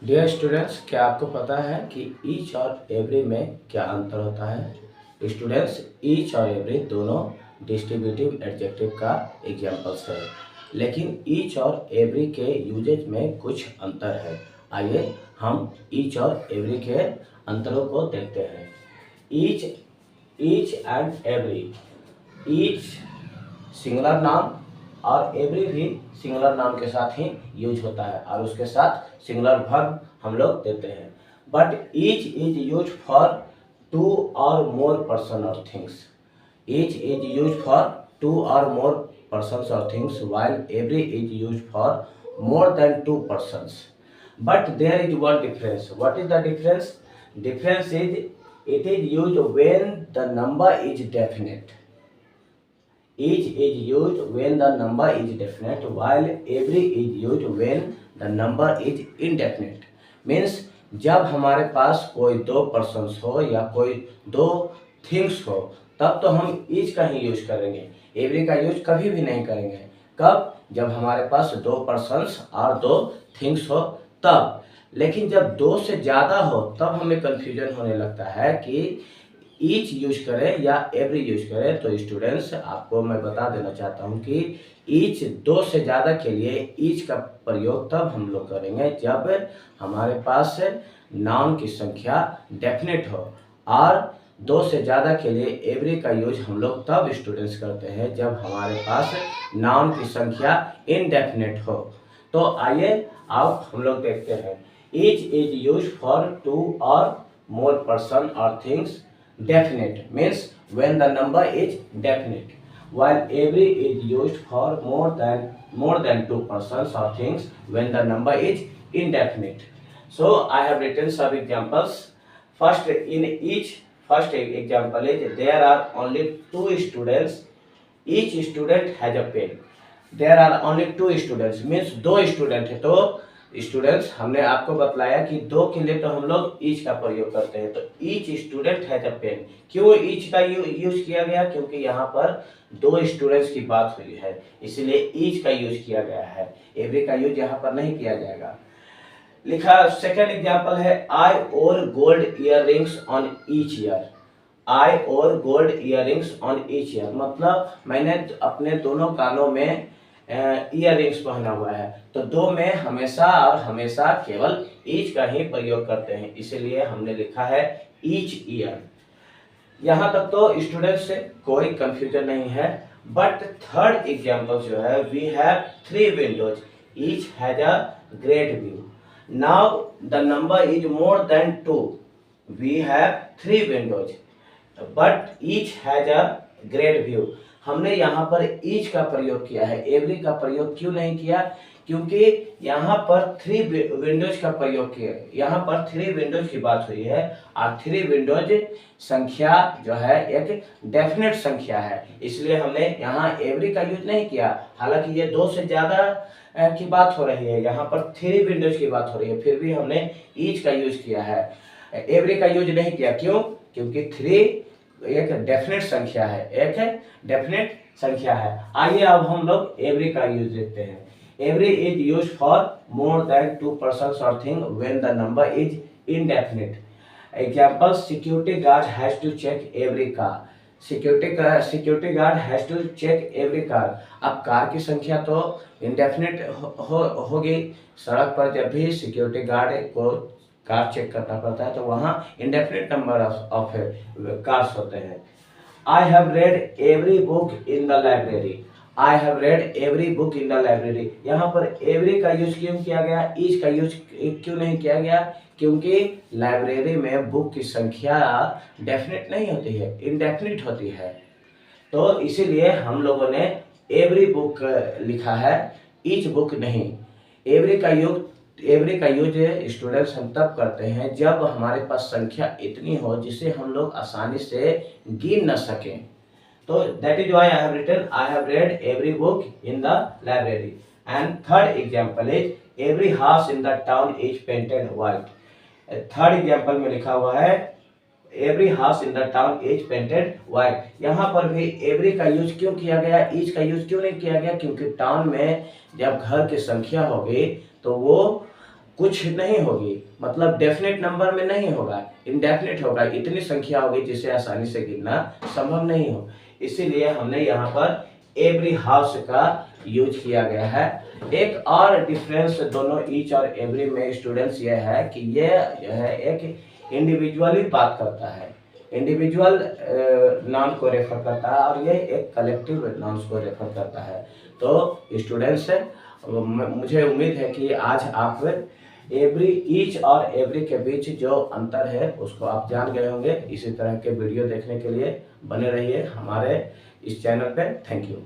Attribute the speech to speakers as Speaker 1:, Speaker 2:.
Speaker 1: Dear students, क्या आपको पता है कि ईच और एवरी में क्या अंतर होता है? स्टूडेंट्स, ईच और एवरी दोनों डिस्ट्रीब्यूटिव एडजेक्टिव का एग्जाम्पल्स है, लेकिन ईच और एवरी के यूजेज में कुछ अंतर है। आइए हम ईच और एवरी के अंतरों को देखते हैं। Each each and every. Each singular नाम और एवरी भी सिंगुलर नाम के साथ ही यूज होता है और उसके साथ सिंगुलर वर्ब हम लोग देते हैं। But each is use for two or more person or things. Each is use for two or more persons or things, while every is used for more than two persons. But there is one difference. What is the difference? Difference is it is used when the number is definite. Each is used when the number is definite, while every is used when the number is indefinite. Means जब हमारे पास कोई दो persons हो या कोई दो things हो तब तो हम ईच का ही यूज करेंगे, एवरी का यूज कभी भी नहीं करेंगे। कब? जब हमारे पास दो पर्सन्स और दो थिंग्स हो तब। लेकिन जब दो से ज़्यादा हो तब हमें कन्फ्यूजन होने लगता है कि ईच यूज करें या एवरी यूज करें। तो स्टूडेंट्स, आपको मैं बता देना चाहता हूं कि ईच दो से ज़्यादा के लिए ईच का प्रयोग तब हम लोग करेंगे जब हमारे पास नाउन की संख्या डेफिनेट हो, और दो से ज़्यादा के लिए एवरी का यूज हम लोग तब स्टूडेंट्स करते हैं जब हमारे पास नाउन की संख्या इनडेफिनेट हो। तो आइए अब हम लोग देखते हैं। Each is use for two or more person or things. Definite means when the number is definite, while every is used for more than two persons or things when the number is indefinite. So I have written some examples. First, in each first example is there are only two students. Each student has a pen. There are only two students means दो student है। तो students, हमने आपको बतलाया कि दो के लिए तो हम लोग ईच का प्रयोग करते हैं। तो each student has a pen. क्यों ईच का यूज किया गया? क्योंकि यहाँ पर दो स्टूडेंट्स की बात हुई है, इसलिए ईच का यूज किया गया है। एवरी का यूज यहाँ पर नहीं किया जाएगा। लिखा सेकंड एग्जांपल है I wore gold earrings on each ear. I wore gold earrings on each ear मतलब मैंने अपने दोनों कानों में इयररिंग्स पहना हुआ है। तो दो में हमेशा और हमेशा केवल ईच का ही प्रयोग करते हैं, इसीलिए हमने लिखा है ईच ईयर। यहाँ तक तो स्टूडेंट्स से कोई कंफ्यूजन नहीं है। बट थर्ड एग्जांपल जो है, we have three windows, each has a great view. Now the number is more than two, we have three windows but each has a great view. हमने यहाँ पर each का प्रयोग किया है, एवरी का प्रयोग क्यों नहीं किया? क्योंकि यहाँ पर थ्री विंडोज का प्रयोग किया, यहाँ पर थ्री विंडोज की बात हुई है और थ्री विंडोज संख्या जो है एक डेफिनेट संख्या है, इसलिए हमने यहाँ एवरी का यूज नहीं किया। हालांकि ये दो से ज़्यादा की बात हो रही है, यहाँ पर थ्री विंडोज की बात हो रही है, फिर भी हमने ईच का यूज किया है, एवरी का यूज नहीं किया। क्यों? क्योंकि थ्री एक डेफिनेट संख्या है, एक डेफिनेट संख्या है। आइए अब हम लोग एवरी का यूज देखते हैं। Every is use for more than two persons और thing when the number is indefinite. Example, security guard has to check every car. Security guard has to check every car. अब car की संख्या तो indefinite होगी। सड़क पर जब भी सिक्योरिटी गार्ड को कार चेक करना पड़ता है तो वहाँ इंडेफिनिट नंबर ऑफ कार्स होते हैं। आई have read every book in the library. I have read every book in the library. यहाँ पर एवरी का यूज क्यों किया गया, ईच का यूज क्यों नहीं किया गया? क्योंकि लाइब्रेरी में बुक की संख्या डेफिनेट नहीं होती है, इंडेफिनिट होती है। तो इसीलिए हम लोगों ने एवरी बुक लिखा है, ईच बुक नहीं। एवरी का यूज स्टूडेंट्स हम तब करते हैं जब हमारे पास संख्या इतनी हो जिसे हम लोग आसानी से गिन न सकें। तो that is why I have written I have read every book in the library. And third example is every house in the town is painted white. Third example में लिखा हुआ है every house in the town is painted white. यहाँ पर भी every का use क्यों किया गया, ईच का यूज क्यों नहीं किया गया? क्योंकि टाउन में जब घर की संख्या होगी तो वो कुछ नहीं होगी, मतलब डेफिनेट नंबर में नहीं होगा, इनडेफिनेट होगा। इतनी संख्या होगी जिसे आसानी से गिनना संभव नहीं हो। इसीलिए हमने यहाँ पर एवरी हाउस का यूज किया गया है। एक और डिफरेंस दोनों ईच और एवरी में स्टूडेंट्स ये है कि ये जो है एक इंडिविजुअली बात करता है, इंडिविजुअल नाउन को रेफर करता है, और ये एक कलेक्टिव नाउन्स को रेफर करता है। तो स्टूडेंट्स, मुझे उम्मीद है कि आज आप एवरी, ईच और एवरी के बीच जो अंतर है उसको आप जान गए होंगे। इसी तरह के वीडियो देखने के लिए बने रहिए हमारे इस चैनल पे। Thank you.